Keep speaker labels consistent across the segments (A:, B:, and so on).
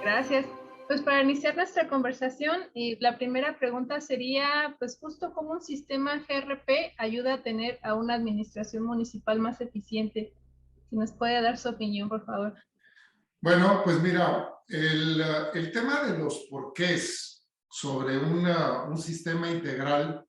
A: Gracias. Pues para iniciar nuestra conversación, la primera pregunta sería, pues justo cómo un sistema GRP ayuda a tener a una administración municipal más eficiente. Si nos puede dar su opinión, por favor.
B: Bueno, pues mira, el tema de los porqués sobre un sistema integral,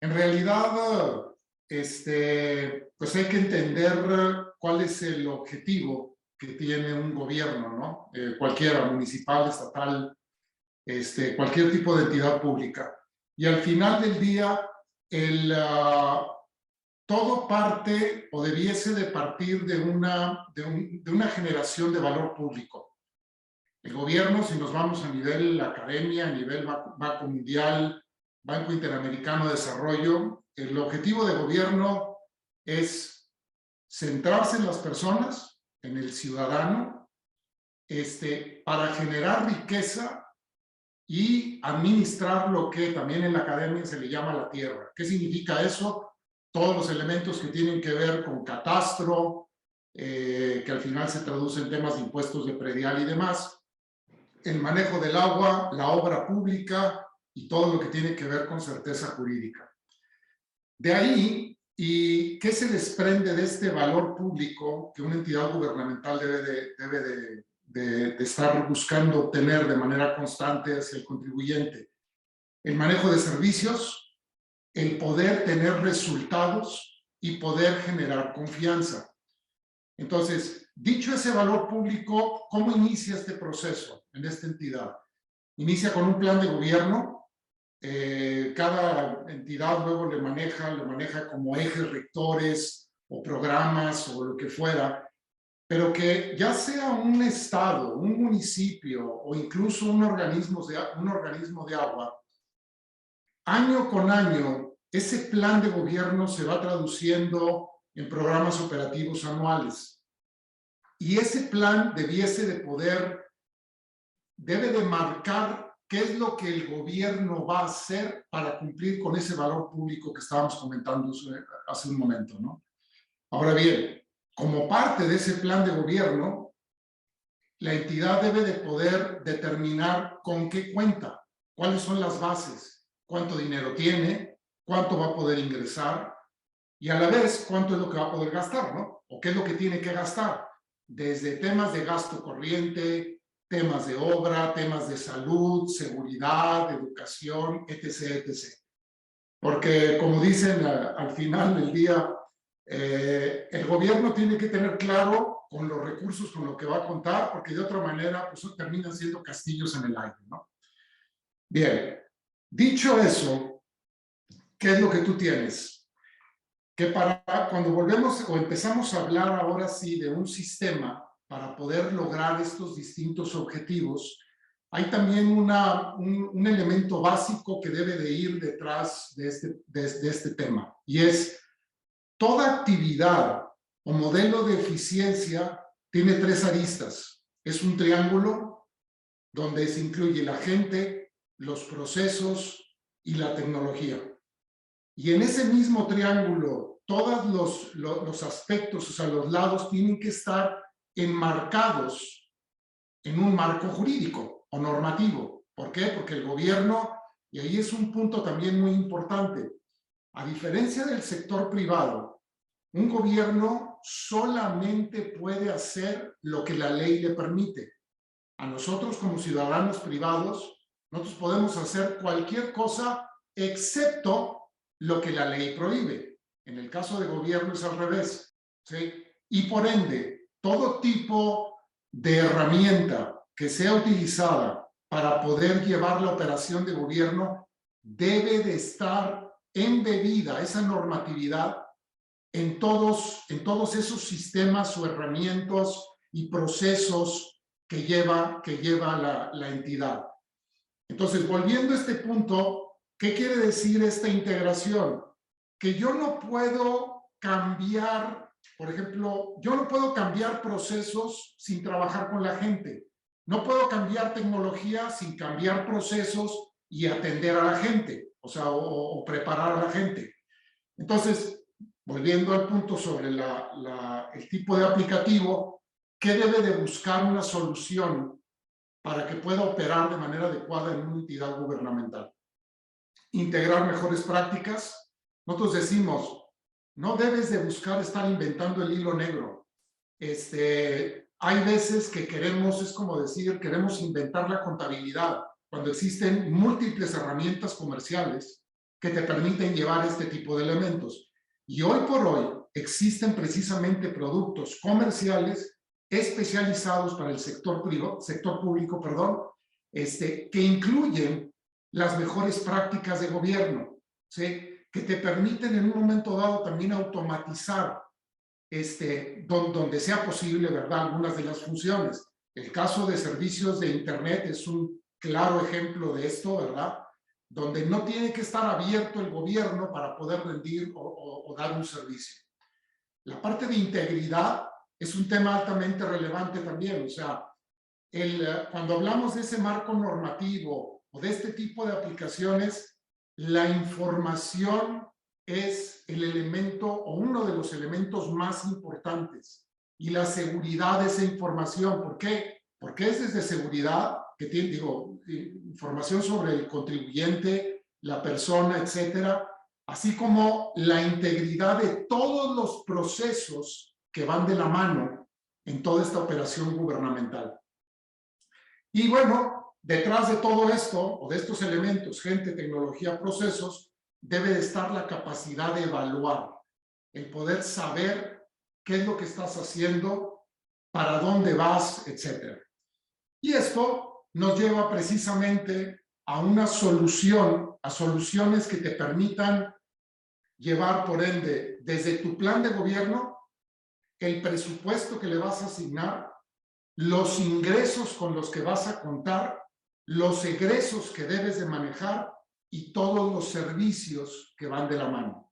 B: en realidad, pues hay que entender cuál es el objetivo que tiene un gobierno, ¿no? Cualquiera, municipal, estatal, cualquier tipo de entidad pública. Y al final del día, todo parte o debiese de partir de una generación de valor público. El gobierno, si nos vamos a nivel academia, a nivel Banco Mundial, Banco Interamericano de Desarrollo, el objetivo de gobierno es centrarse en las personas, en el ciudadano, para generar riqueza y administrar lo que también en la academia se le llama la tierra. ¿Qué significa eso? Todos los elementos que tienen que ver con catastro, que al final se traduce en temas de impuestos de predial y demás, el manejo del agua, la obra pública y todo lo que tiene que ver con certeza jurídica. De ahí, ¿y qué se desprende de este valor público que una entidad gubernamental debe de estar buscando obtener de manera constante hacia el contribuyente? El manejo de servicios, el poder tener resultados y poder generar confianza. Entonces, dicho ese valor público, ¿cómo inicia este proceso en esta entidad? Inicia con un plan de gobierno. Cada entidad luego le maneja como ejes rectores o programas o lo que fuera, pero que ya sea un estado, un municipio o incluso un organismo de agua, año con año, ese plan de gobierno se va traduciendo en programas operativos anuales. Y ese plan debe de marcar qué es lo que el gobierno va a hacer para cumplir con ese valor público que estábamos comentando hace un momento, ¿no? Ahora bien, como parte de ese plan de gobierno, la entidad debe de poder determinar con qué cuenta, cuáles son las bases, cuánto dinero tiene, cuánto va a poder ingresar y a la vez cuánto es lo que va a poder gastar, ¿no? O qué es lo que tiene que gastar, desde temas de gasto corriente, temas de obra, temas de salud, seguridad, educación, etc., etc. Porque, como dicen al final del día, el gobierno tiene que tener claro con los recursos con lo que va a contar, porque de otra manera, pues terminan siendo castillos en el aire, ¿no? Bien, dicho eso, ¿qué es lo que tú tienes? Que cuando volvemos o empezamos a hablar ahora sí de un sistema para poder lograr estos distintos objetivos, hay también un elemento básico que debe de ir detrás de este tema, y es toda actividad o modelo de eficiencia tiene tres aristas. Es un triángulo donde se incluye la gente, los procesos y la tecnología. Y en ese mismo triángulo, todos los aspectos, o sea, los lados tienen que estar enmarcados en un marco jurídico o normativo. ¿Por qué? Porque el gobierno, y ahí es un punto también muy importante, a diferencia del sector privado, un gobierno solamente puede hacer lo que la ley le permite. A nosotros como ciudadanos privados, nosotros podemos hacer cualquier cosa excepto lo que la ley prohíbe. En el caso de gobierno es al revés, ¿sí? Y por ende, todo tipo de herramienta que sea utilizada para poder llevar la operación de gobierno debe de estar embebida esa normatividad en todos esos sistemas o herramientas y procesos que lleva la entidad. Entonces, volviendo a este punto, ¿qué quiere decir esta integración? Que yo no puedo cambiar, por ejemplo, yo no puedo cambiar procesos sin trabajar con la gente. No puedo cambiar tecnología sin cambiar procesos y atender a la gente, o sea, o preparar a la gente. Entonces, volviendo al punto sobre el tipo de aplicativo, ¿qué debe de buscar una solución para que pueda operar de manera adecuada en una entidad gubernamental? Integrar mejores prácticas. Nosotros decimos, no debes de buscar estar inventando el hilo negro. Hay veces que queremos, es como decir, queremos inventar la contabilidad, cuando existen múltiples herramientas comerciales que te permiten llevar este tipo de elementos. Y hoy por hoy existen precisamente productos comerciales especializados para el sector público, que incluyen las mejores prácticas de gobierno, ¿sí? Que te permiten en un momento dado también automatizar donde sea posible, ¿verdad?, algunas de las funciones. El caso de servicios de Internet es un claro ejemplo de esto, ¿verdad?, donde no tiene que estar abierto el gobierno para poder rendir o dar un servicio. La parte de integridad es un tema altamente relevante también. O sea, cuando hablamos de ese marco normativo o de este tipo de aplicaciones, la información es el elemento o uno de los elementos más importantes, y la seguridad de esa información. ¿Por qué? Porque es desde seguridad que tiene, información sobre el contribuyente, la persona, etcétera, así como la integridad de todos los procesos que van de la mano en toda esta operación gubernamental. Y bueno, detrás de todo esto, o de estos elementos, gente, tecnología, procesos, debe de estar la capacidad de evaluar, el poder saber qué es lo que estás haciendo, para dónde vas, etc. Y esto nos lleva precisamente a una solución, a soluciones que te permitan llevar, por ende, desde tu plan de gobierno, el presupuesto que le vas a asignar, los ingresos con los que vas a contar, los egresos que debes de manejar y todos los servicios que van de la mano.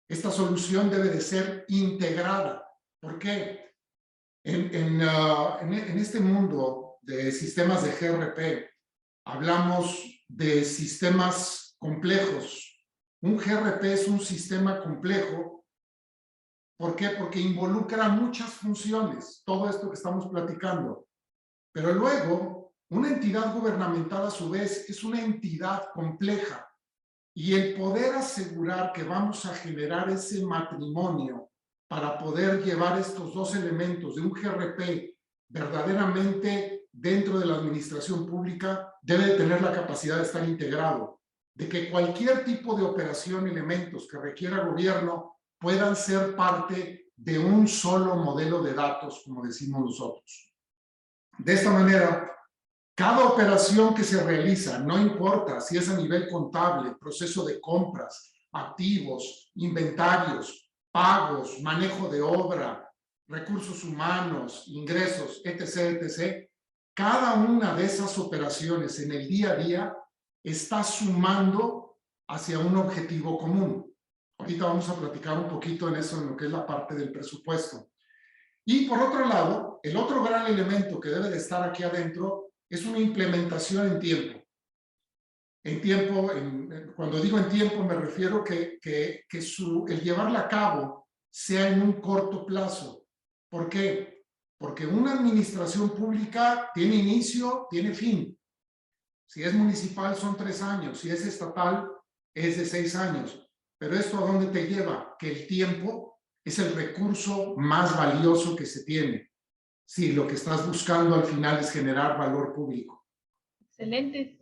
B: Esta solución debe de ser integrada. ¿Por qué? En este mundo de sistemas de GRP, hablamos de sistemas complejos. Un GRP es un sistema complejo. ¿Por qué? Porque involucra muchas funciones, todo esto que estamos platicando. Pero luego, una entidad gubernamental a su vez es una entidad compleja, y el poder asegurar que vamos a generar ese matrimonio para poder llevar estos dos elementos de un GRP verdaderamente dentro de la administración pública debe de tener la capacidad de estar integrado, de que cualquier tipo de operación, elementos que requiera gobierno puedan ser parte de un solo modelo de datos, como decimos nosotros. De esta manera, cada operación que se realiza, no importa si es a nivel contable, proceso de compras, activos, inventarios, pagos, manejo de obra, recursos humanos, ingresos, etc., etc., cada una de esas operaciones en el día a día está sumando hacia un objetivo común. Ahorita vamos a platicar un poquito en eso, en lo que es la parte del presupuesto. Y por otro lado, el otro gran elemento que debe de estar aquí adentro es una implementación en tiempo. En tiempo, cuando digo en tiempo, me refiero que el llevarla a cabo sea en un corto plazo. ¿Por qué? Porque una administración pública tiene inicio, tiene fin. Si es municipal son 3 años, si es estatal es de 6 años. Pero ¿esto a dónde te lleva? Que el tiempo es el recurso más valioso que se tiene. Sí, lo que estás buscando al final es generar valor público.
A: Excelente.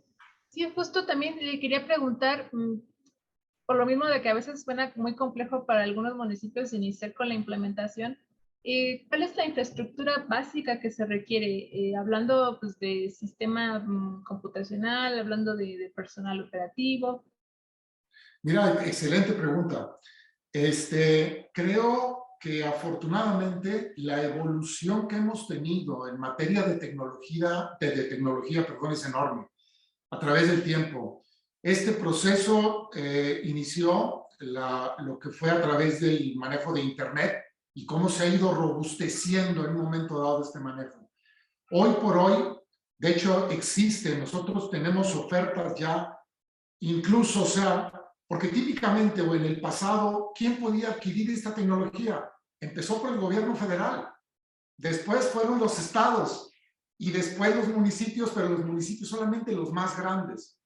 A: Sí, justo también le quería preguntar, por lo mismo de que a veces suena muy complejo para algunos municipios iniciar con la implementación, ¿cuál es la infraestructura básica que se requiere? Hablando pues, de sistema computacional, hablando de personal operativo.
B: Mira, excelente pregunta. Creo que afortunadamente la evolución que hemos tenido en materia de tecnología, es enorme a través del tiempo. Este proceso inició lo que fue a través del manejo de Internet y cómo se ha ido robusteciendo en un momento dado este manejo. Hoy por hoy, de hecho, nosotros tenemos ofertas ya, incluso, o sea, Porque típicamente o en el pasado, ¿quién podía adquirir esta tecnología? Empezó por el gobierno federal, después fueron los estados y después los municipios, pero los municipios solamente los más grandes.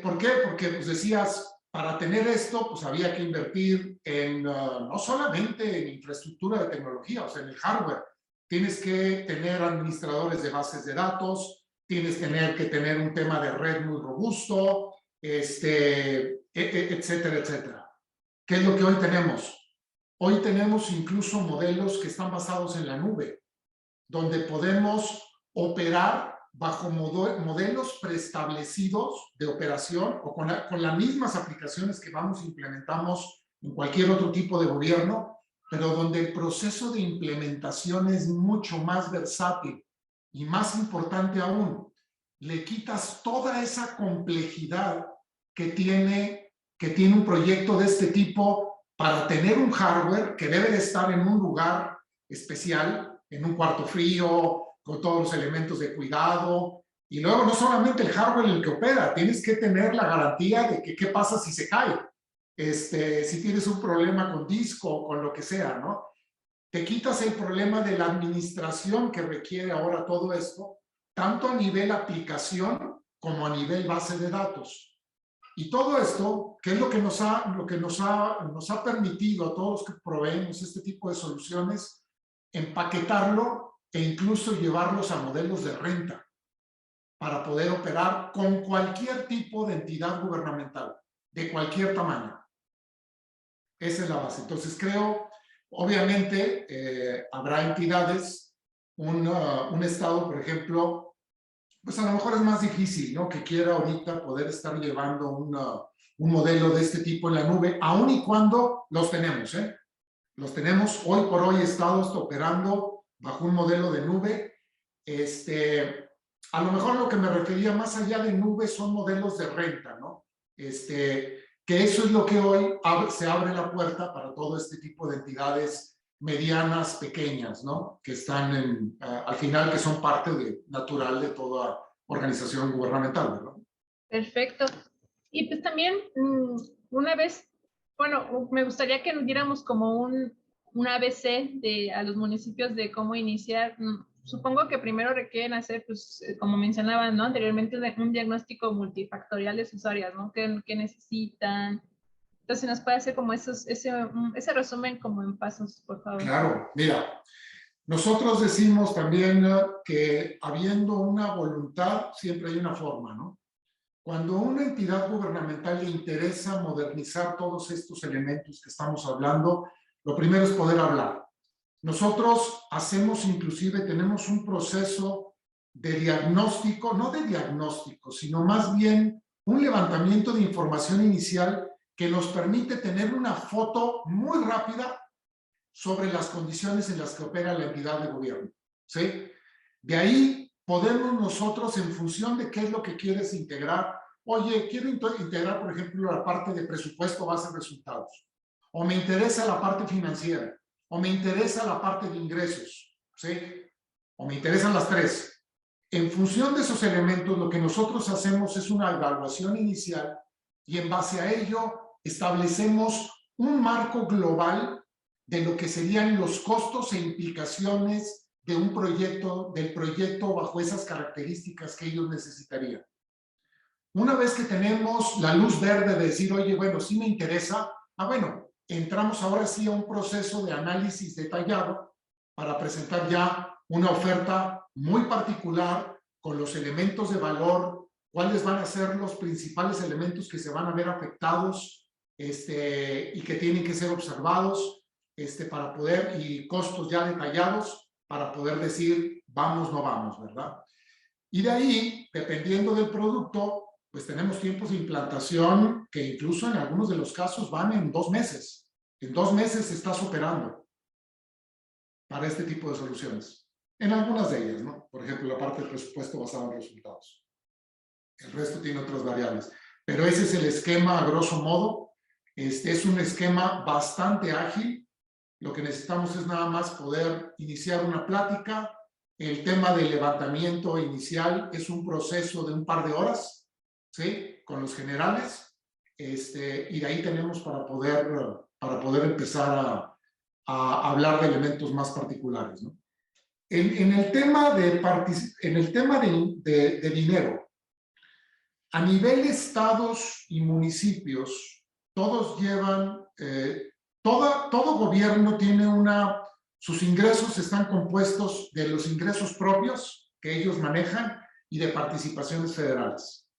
B: ¿Por qué? Porque pues decías, para tener esto, pues había que invertir en no solamente en infraestructura de tecnología, o sea, en el hardware. Tienes que tener administradores de bases de datos, tienes que tener un tema de red muy robusto, etcétera, etcétera. ¿Qué es lo que hoy tenemos? Hoy tenemos incluso modelos que están basados en la nube, donde podemos operar bajo modelos preestablecidos de operación o con las mismas aplicaciones que implementamos en cualquier otro tipo de gobierno, pero donde el proceso de implementación es mucho más versátil y más importante aún, le quitas toda esa complejidad que tiene un proyecto de este tipo para tener un hardware que debe de estar en un lugar especial, en un cuarto frío, con todos los elementos de cuidado. Y luego no solamente el hardware en el que opera, tienes que tener la garantía de que qué pasa si se cae. Si tienes un problema con disco o con lo que sea, ¿no? Te quitas el problema de la administración que requiere ahora todo esto, tanto a nivel aplicación como a nivel base de datos. Y todo esto, que es lo que nos ha permitido a todos que proveemos este tipo de soluciones, empaquetarlo e incluso llevarlos a modelos de renta para poder operar con cualquier tipo de entidad gubernamental, de cualquier tamaño. Esa es la base. Entonces creo, obviamente, habrá entidades, un estado, por ejemplo, pues a lo mejor es más difícil, ¿no? Que quiera ahorita poder estar llevando un modelo de este tipo en la nube, aun y cuando los tenemos, ¿eh? Los tenemos hoy por hoy, estados operando bajo un modelo de nube. A lo mejor lo que me refería más allá de nube son modelos de renta, ¿no? Que eso es lo que hoy se abre la puerta para todo este tipo de entidades medianas, pequeñas, ¿no? Que están al final, que son parte natural de toda organización gubernamental, ¿verdad?
A: Perfecto. Y pues también, una vez, bueno, me gustaría que nos diéramos como un ABC a los municipios de cómo iniciar. Supongo que primero requieren hacer, pues, como mencionaban, ¿no? Anteriormente, un diagnóstico multifactorial de sus áreas, ¿no? ¿Qué necesitan? Entonces, ¿nos puede hacer como ese resumen como en pasos, por favor?
B: Claro, mira, nosotros decimos también que habiendo una voluntad, siempre hay una forma, ¿no? Cuando a una entidad gubernamental le interesa modernizar todos estos elementos que estamos hablando, lo primero es poder hablar. Nosotros tenemos un proceso de diagnóstico, no de diagnóstico, sino más bien un levantamiento de información inicial que nos permite tener una foto muy rápida sobre las condiciones en las que opera la entidad de gobierno, ¿sí? De ahí podemos nosotros, en función de qué es lo que quieres integrar, oye, quiero integrar, por ejemplo, la parte de presupuesto base de resultados, o me interesa la parte financiera, o me interesa la parte de ingresos, ¿sí? O me interesan las tres. En función de esos elementos, lo que nosotros hacemos es una evaluación inicial y en base a ello establecemos un marco global de lo que serían los costos e implicaciones de del proyecto bajo esas características que ellos necesitarían. Una vez que tenemos la luz verde de decir, oye, bueno, sí me interesa, bueno, entramos ahora sí a un proceso de análisis detallado para presentar ya una oferta muy particular con los elementos de valor, cuáles van a ser los principales elementos que se van a ver afectados y que tienen que ser observados para poder, y costos ya detallados para poder decir vamos, no vamos, ¿verdad? Y de ahí, dependiendo del producto, pues tenemos tiempos de implantación que incluso en algunos de los casos van en 2 meses. En 2 meses estás operando para este tipo de soluciones. En algunas de ellas, ¿no? Por ejemplo, la parte del presupuesto basado en resultados. El resto tiene otras variables. Pero ese es el esquema a grosso modo. Es un esquema bastante ágil. Lo que necesitamos es nada más poder iniciar una plática. El tema del levantamiento inicial es un proceso de un par de horas, ¿sí? Con los generales. y de ahí tenemos para poder empezar a hablar de elementos más particulares, ¿no? En el tema de dinero, a nivel estados y municipios, todos llevan, todo gobierno tiene sus ingresos están compuestos de los ingresos propios que ellos manejan y de participaciones federales.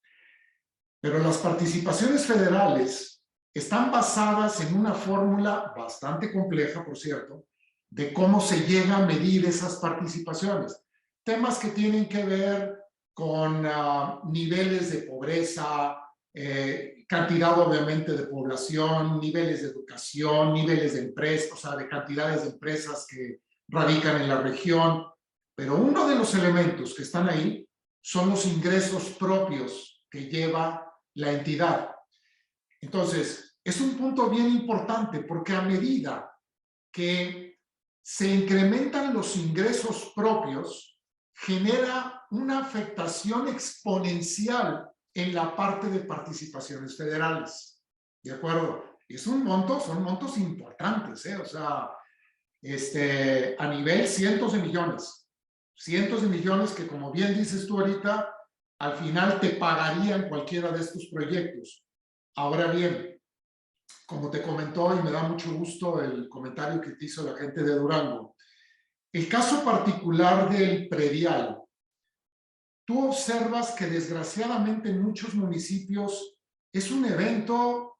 B: Pero las participaciones federales están basadas en una fórmula bastante compleja, por cierto, de cómo se llega a medir esas participaciones. Temas que tienen que ver con niveles de pobreza, cantidad obviamente de población, niveles de educación, niveles de empresas, o sea, de cantidades de empresas que radican en la región. Pero uno de los elementos que están ahí son los ingresos propios que lleva la entidad. Entonces, es un punto bien importante porque a medida que se incrementan los ingresos propios, genera una afectación exponencial en la parte de participaciones federales. ¿De acuerdo? Son montos importantes, ¿eh? O sea, a nivel cientos de millones que, como bien dices tú ahorita, al final te pagarían cualquiera de estos proyectos. Ahora bien, como te comentó, y me da mucho gusto el comentario que te hizo la gente de Durango, el caso particular del predial, tú observas que desgraciadamente en muchos municipios es un evento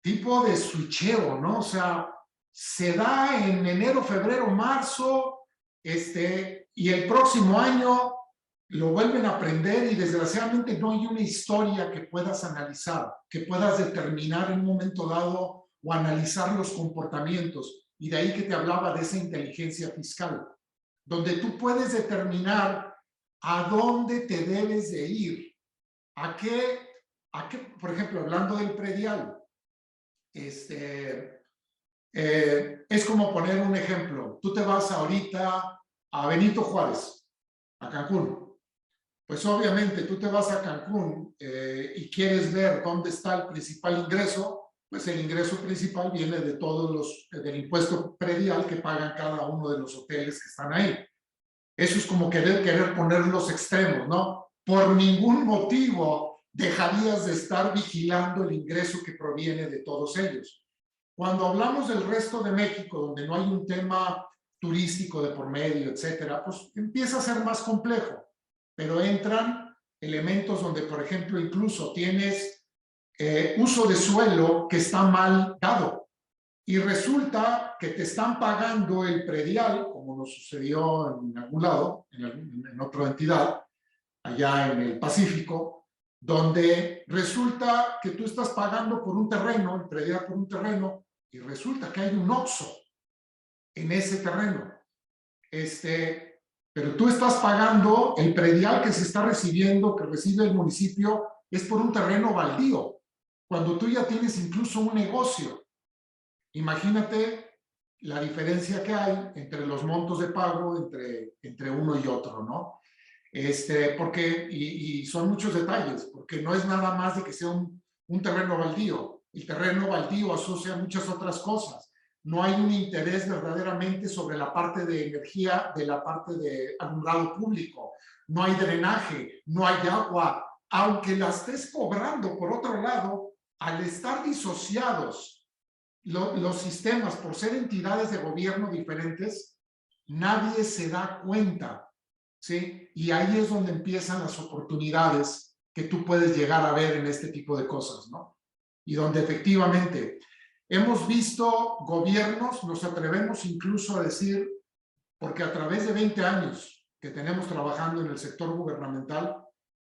B: tipo de switcheo, ¿no? O sea, se da en enero, febrero, marzo, y el próximo año lo vuelven a aprender y desgraciadamente no hay una historia que puedas analizar, que puedas determinar en un momento dado o analizar los comportamientos. Y de ahí que te hablaba de esa inteligencia fiscal, donde tú puedes determinar a dónde te debes de ir, a qué, por ejemplo, hablando del predial, es como poner un ejemplo. Tú te vas ahorita a Benito Juárez, a Cancún. Pues obviamente tú te vas a Cancún y quieres ver dónde está el principal ingreso, pues el ingreso principal viene de del impuesto predial que pagan cada uno de los hoteles que están ahí. Eso es como querer poner los extremos, ¿no? Por ningún motivo dejarías de estar vigilando el ingreso que proviene de todos ellos. Cuando hablamos del resto de México, donde no hay un tema turístico de por medio, etcétera, pues empieza a ser más complejo. Pero entran elementos donde, por ejemplo, incluso tienes uso de suelo que está mal dado y resulta que te están pagando el predial, como nos sucedió en algún lado, en otra entidad, allá en el Pacífico, donde resulta que tú estás pagando por un terreno, el predial por un terreno, y resulta que hay un Oxxo en ese terreno. Pero tú estás pagando el predial que se está recibiendo, que recibe el municipio, es por un terreno baldío, cuando tú ya tienes incluso un negocio. Imagínate la diferencia que hay entre los montos de pago entre uno y otro, ¿no? Porque, y son muchos detalles, porque no es nada más de que sea un terreno baldío. El terreno baldío asocia muchas otras cosas. No hay un interés verdaderamente sobre la parte de energía, de la parte de alumbrado público. No hay drenaje, no hay agua. Aunque la estés cobrando, por otro lado, al estar disociados los sistemas por ser entidades de gobierno diferentes, nadie se da cuenta, ¿sí? Y ahí es donde empiezan las oportunidades que tú puedes llegar a ver en este tipo de cosas, ¿no? Y donde efectivamente hemos visto gobiernos, nos atrevemos incluso a decir, porque a través de 20 años que tenemos trabajando en el sector gubernamental,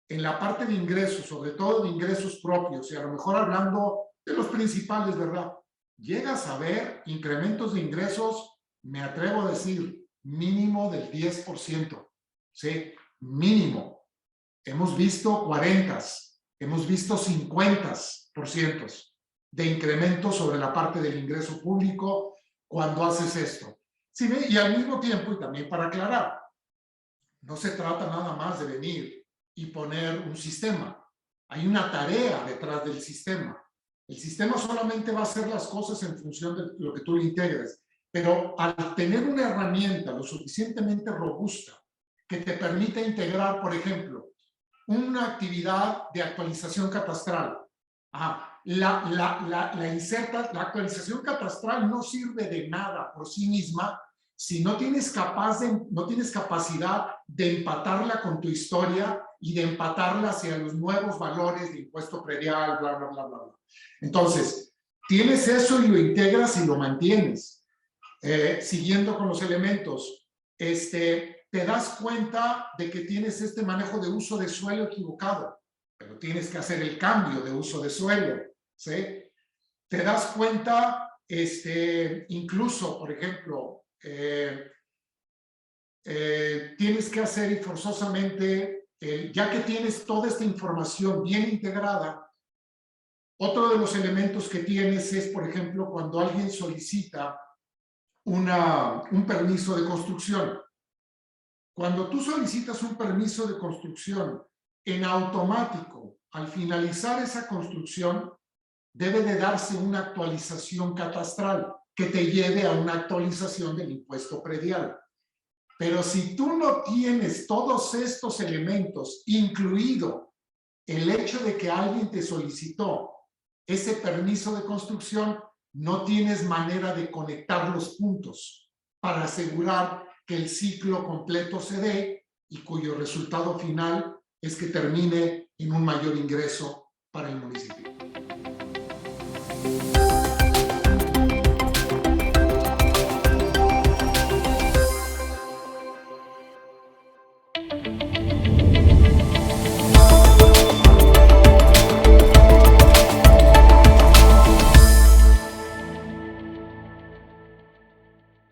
B: en la parte de ingresos, sobre todo de ingresos propios, y a lo mejor hablando de los principales, ¿verdad? Llegas a ver incrementos de ingresos, me atrevo a decir, mínimo del 10%, ¿sí? Mínimo. Hemos visto 40, hemos visto 50% de incremento sobre la parte del ingreso público cuando haces esto. Sí, y al mismo tiempo, y también para aclarar, no se trata nada más de venir y poner un sistema. Hay una tarea detrás del sistema. El sistema solamente va a hacer las cosas en función de lo que tú le integres. Pero al tener una herramienta lo suficientemente robusta que te permita integrar, por ejemplo, una actividad de actualización catastral. La actualización catastral no sirve de nada por sí misma si no tienes capacidad de empatarla con tu historia y de empatarla hacia los nuevos valores de impuesto predial, bla, bla, bla, bla, bla. Entonces, tienes eso y lo integras y lo mantienes. Siguiendo con los elementos, te das cuenta de que tienes este manejo de uso de suelo equivocado, pero tienes que hacer el cambio de uso de suelo, ¿sí? Te das cuenta, incluso, por ejemplo, tienes que hacer y forzosamente, ya que tienes toda esta información bien integrada, otro de los elementos que tienes es, por ejemplo, cuando alguien solicita un permiso de construcción. Cuando tú solicitas un permiso de construcción, en automático, al finalizar esa construcción, debe de darse una actualización catastral que te lleve a una actualización del impuesto predial. Pero si tú no tienes todos estos elementos, incluido el hecho de que alguien te solicitó ese permiso de construcción, no tienes manera de conectar los puntos para asegurar que el ciclo completo se dé y cuyo resultado final es que termine en un mayor ingreso para el municipio.